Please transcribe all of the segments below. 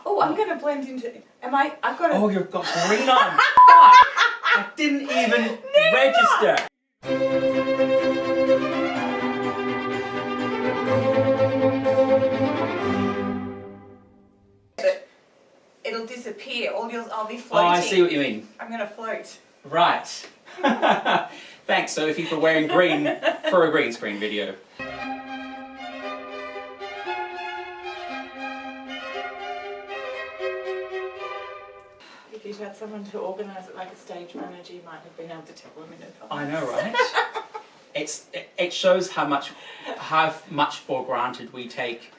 Oh, I'm going to blend into... I've got a... Oh, you've got green on. Fuck. I didn't even register. It'll disappear. I'll be floating. Oh, I see what you mean. I'm going to float. Right. Thanks, Sophie, for wearing green for a green screen video. If you'd had someone to organise it like a stage manager, you might have been able to tell them in advance. I know, right? It shows how much for granted we take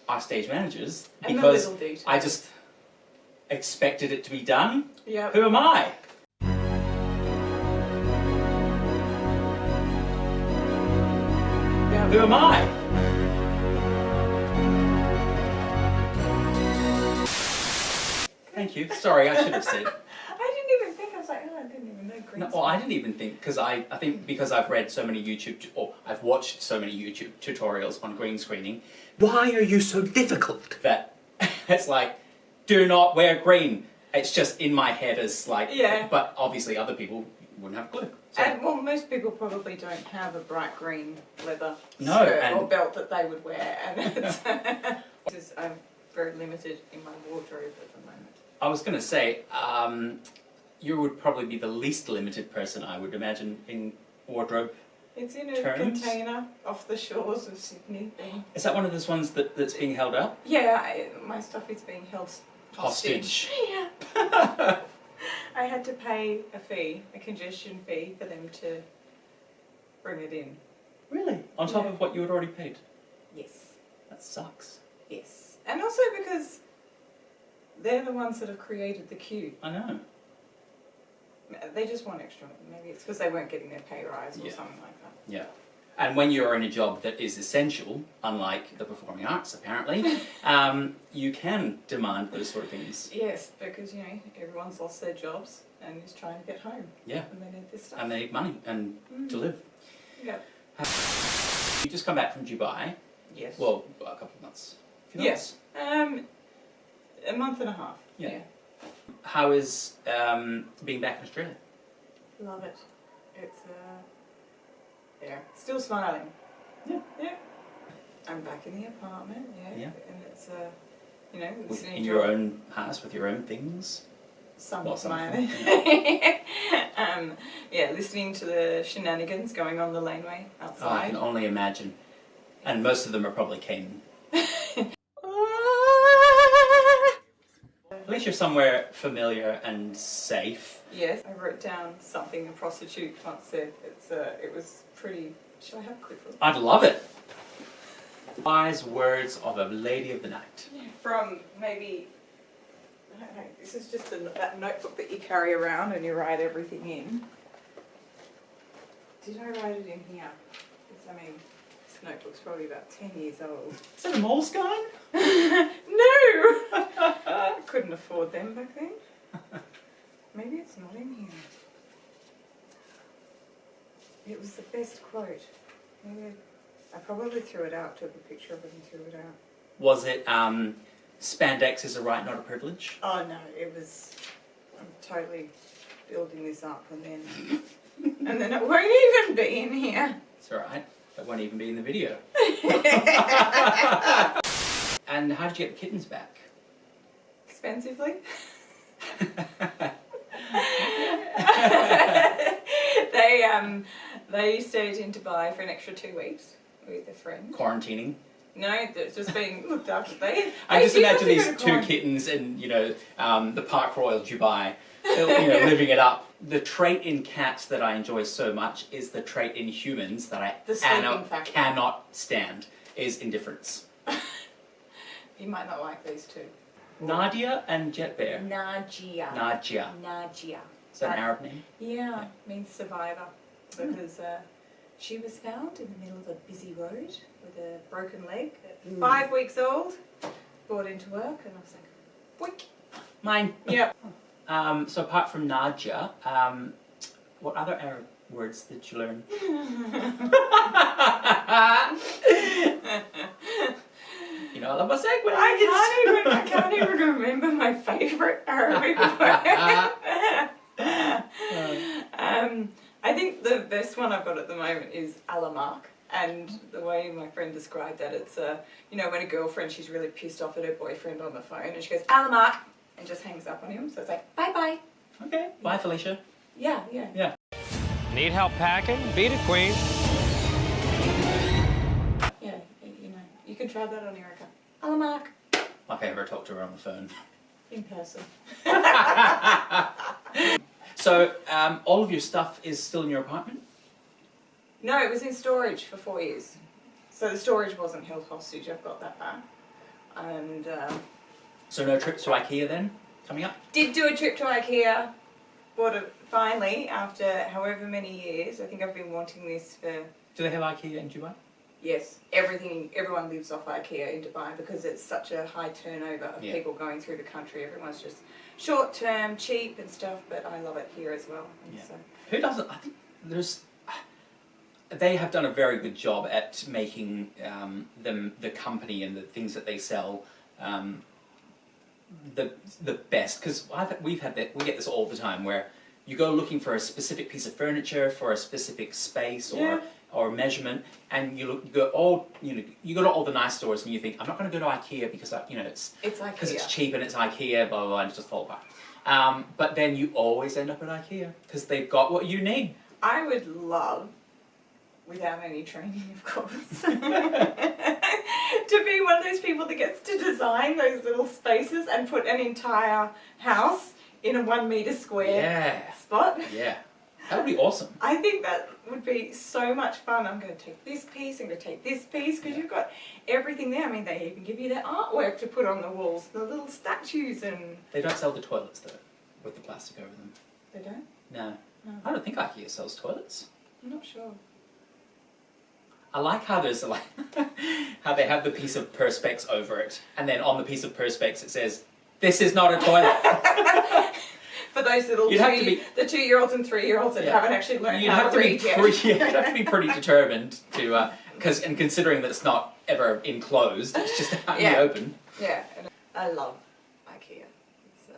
our stage managers, and because the little details. I just expected it to be done. Yep. Who am I? Yep. Who am I? Thank you. Sorry, I should have said. I didn't even think. I was like, oh, I didn't even know green. No, well, I didn't even think, because I think because I've read so many I've watched so many YouTube tutorials on green screening. Why are you so difficult? That it's like, do not wear green. It's just in my head as like, yeah. But obviously other people wouldn't have a clue. So. And well, most people probably don't have a bright green leather No, skirt and or belt that they would wear, and I'm very limited in my wardrobe at the moment. I was going to say, you would probably be the least limited person, I would imagine, in wardrobe. It's in a container off the shores of Sydney. Is that one of those ones that's being held up? Yeah, my stuff is being held hostage. Yeah. I had to pay a congestion fee, for them to bring it in. Really? On top of what you had already paid? Yes. That sucks. Yes. And also because they're the ones that have created the queue. I know. They just want extra. Maybe it's because they weren't getting their pay rise or something like that. Yeah. And when you're in a job that is essential, unlike the performing arts apparently, you can demand those sort of things. Yes, because everyone's lost their jobs and is trying to get home. Yeah. And they need this stuff. And they need money and to live. Yeah. You just come back from Dubai. Yes. Well, a couple of months. Yes. A month and a half. Yeah. How is being back in Australia? Love it. It's still smiling. Yeah. Yeah. I'm back in the apartment. Yeah. And it's listening in to your own house with your own things. Somewhat smiling. Listening to the shenanigans going on the laneway outside. Oh, I can only imagine. And most of them are probably Canaan. At least you're somewhere familiar and safe. Yes, I wrote down something a prostitute once said. It was pretty... Shall I have a quick look? I'd love it. Wise words of a lady of the night. From maybe... I don't know, this is just that notebook that you carry around and you write everything in. Did I write it in here? Because, this notebook's probably about 10 years old. Is that a Moleskine? No! I couldn't afford them back then. Maybe it's not in here. It was the best quote. Maybe I probably threw it out, took a picture of it and threw it out. Was it, spandex is a right, not a privilege? Oh no, it was... I'm totally building this up and then it won't even be in here. It's alright. That won't even be in the video. And how did you get the kittens back? Expensively. They stayed in Dubai for an extra 2 weeks with a friend. Quarantining? No, they're just being looked after. I just imagine these two kittens in, the Park Royal Dubai, living it up. The trait in cats that I enjoy so much is the trait in humans that I cannot stand, is indifference. You might not like these two. Nadia and Jet Bear. Najia. Najia. Is that an Arab name? Yeah, means survivor. Because she was found in the middle of a busy road with a broken leg at 5 weeks old. Brought into work and I was like, boink. Mine. Yep. So apart from Nadia, what other Arab words did you learn? You know, I love my segues. I can't even remember my favourite Arabic word. I think the best one I've got at the moment is alamak. And the way my friend described that, it's you know, when a girlfriend, she's really pissed off at her boyfriend on the phone, and she goes, alamak, and just hangs up on him. So it's like, bye-bye. Okay, bye Felicia. Yeah. Need help packing? Beat it, Queen. Yeah, you know, you can try that on Erica. Alamak. My favourite, talk to her on the phone. In person. So, all of your stuff is still in your apartment? No, it was in storage for 4 years. So the storage wasn't held hostage, I've got that back. And So no trips to Ikea then, coming up? did do a trip to Ikea. Bought it finally after however many years. I think I've been wanting this for... Do they have Ikea in Dubai? Yes, everyone lives off Ikea in Dubai because it's such a high turnover of people going through the country. Everyone's just short term, cheap and stuff, but I love it here as well. And so. Who doesn't? I think they have done a very good job at making the company and the things that they sell the best. Because we get this all the time where you go looking for a specific piece of furniture for a specific space or measurement, and you go to all the nice stores and you think, I'm not going to go to Ikea because it's IKEA. Because it's cheap and it's Ikea, blah blah blah, and it's just fall apart. But then you always end up at Ikea because they've got what you need. I would love, without any training of course, to be one of those people that gets to design those little spaces and put an entire house in a 1 metre square spot. Yeah, that would be awesome. I think that would be so much fun. I'm going to take this piece, I'm going to take this piece, because you've got everything there. I mean, they even give you their artwork to put on the walls, the little statues and... They don't sell the toilets though, with the plastic over them. They don't? No. No. I don't think Ikea sells toilets. I'm not sure. I like how there's how they have the piece of perspex over it, and then on the piece of perspex it says, "This is not a toilet." For those little the 2-year-olds and 3-year-olds that haven't actually learned how to read yet. You'd have to be pretty determined to, and considering that it's not ever enclosed, it's just out in the open. Yeah, and I love IKEA. It's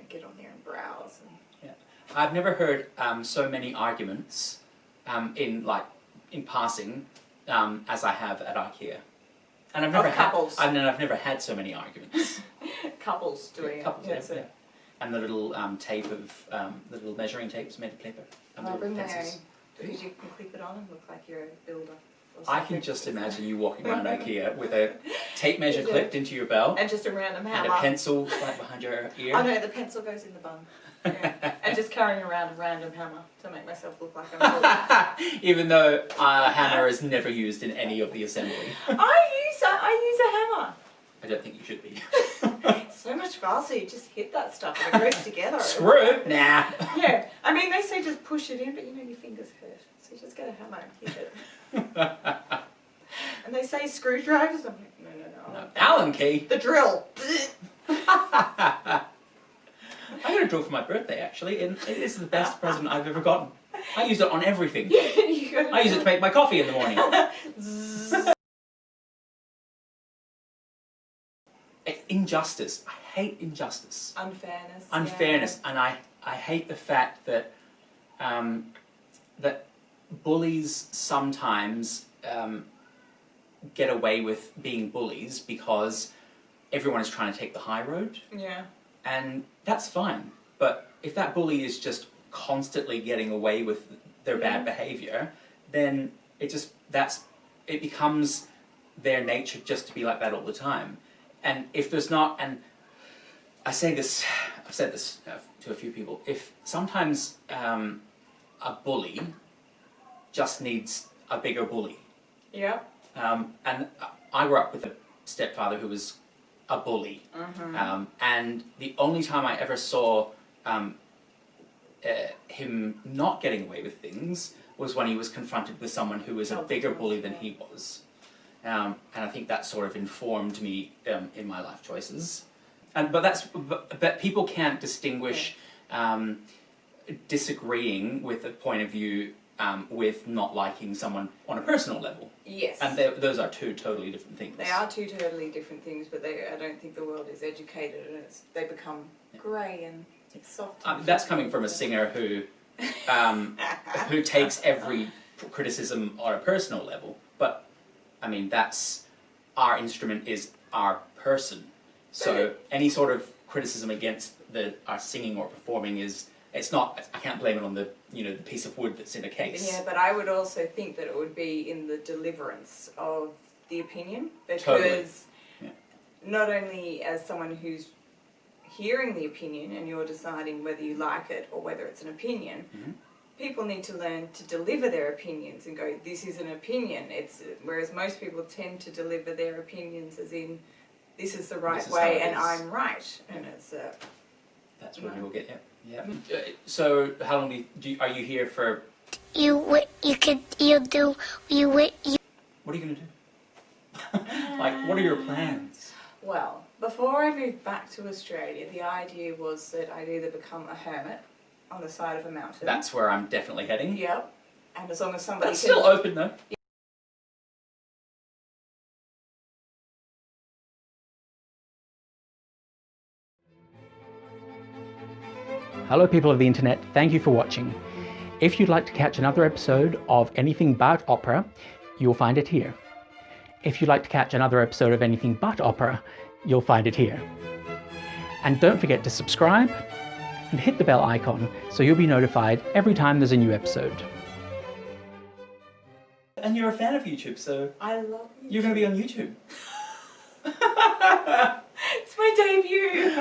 get on there and browse. And... I've never heard so many arguments in passing as I have at IKEA, and I've never had so many arguments. Couples doing it. And the little tape of the little measuring tapes made of paper. I'll bring my own because you can clip it on and look like you're a builder. I can just imagine you walking around IKEA with a tape measure clipped into your belt and just a random hammer and a pencil right behind your ear. Oh no, the pencil goes in the bum. Yeah. And just carrying around a random hammer to make myself look like I'm building. Even though a hammer is never used in any of the assembly. I use a hammer. I don't think you should be. So much faster, you just hit that stuff and it goes together. Screw it? Nah. Yeah, I mean they say just push it in, but your fingers hurt. So you just get a hammer and hit it. And they say screwdrivers, I'm like, no. Allen key? The drill. I got a drill for my birthday actually, and it is the best present I've ever gotten. I use it on everything. I use it to make my coffee in the morning. Injustice. I hate injustice. Unfairness, and I hate the fact that that bullies sometimes get away with being bullies because everyone is trying to take the high road. Yeah. And that's fine. But if that bully is just constantly getting away with their bad behaviour, then it becomes their nature just to be like that all the time. And if there's not, and I've said this to a few people, if sometimes a bully just needs a bigger bully. Yeah. And I grew up with a stepfather who was a bully. Mm-hmm. And the only time I ever saw him not getting away with things was when he was confronted with someone who was a bigger bully than he was. And I think that sort of informed me in my life choices. But people can't distinguish disagreeing with a point of view with not liking someone on a personal level. Yes. And those are two totally different things. They are two totally different things, but I don't think the world is educated, and they become grey and soft. That's coming from a singer who takes every criticism on a personal level. But I mean, that's our instrument is our person. So any sort of criticism against our singing or performing it's not. I can't blame it on the the piece of wood that's in a case. Yeah, but I would also think that it would be in the deliverance of the opinion, because Totally. Yeah. not only as someone who's hearing the opinion and you're deciding whether you like it or whether it's an opinion, people need to learn to deliver their opinions and go, this is an opinion. Whereas most people tend to deliver their opinions as in, this is the right way and I'm right, and it's. That's what you'll get. Yeah. So how long are you here for? What are you gonna do? What are you gonna do? Like, what are your plans? Well, before I moved back to Australia, the idea was that I'd either become a hermit on the side of a mountain. That's where I'm definitely heading. Yep. And as long as somebody That's still open though. Hello people of the internet, thank you for watching. If you'd like to catch another episode of anything but opera, you'll find it here. If you'd like to catch another episode of anything but opera, you'll find it here. And don't forget to subscribe and hit the bell icon so you'll be notified every time there's a new episode. And you're a fan of YouTube, so I love you. you're going to be on YouTube. It's my debut.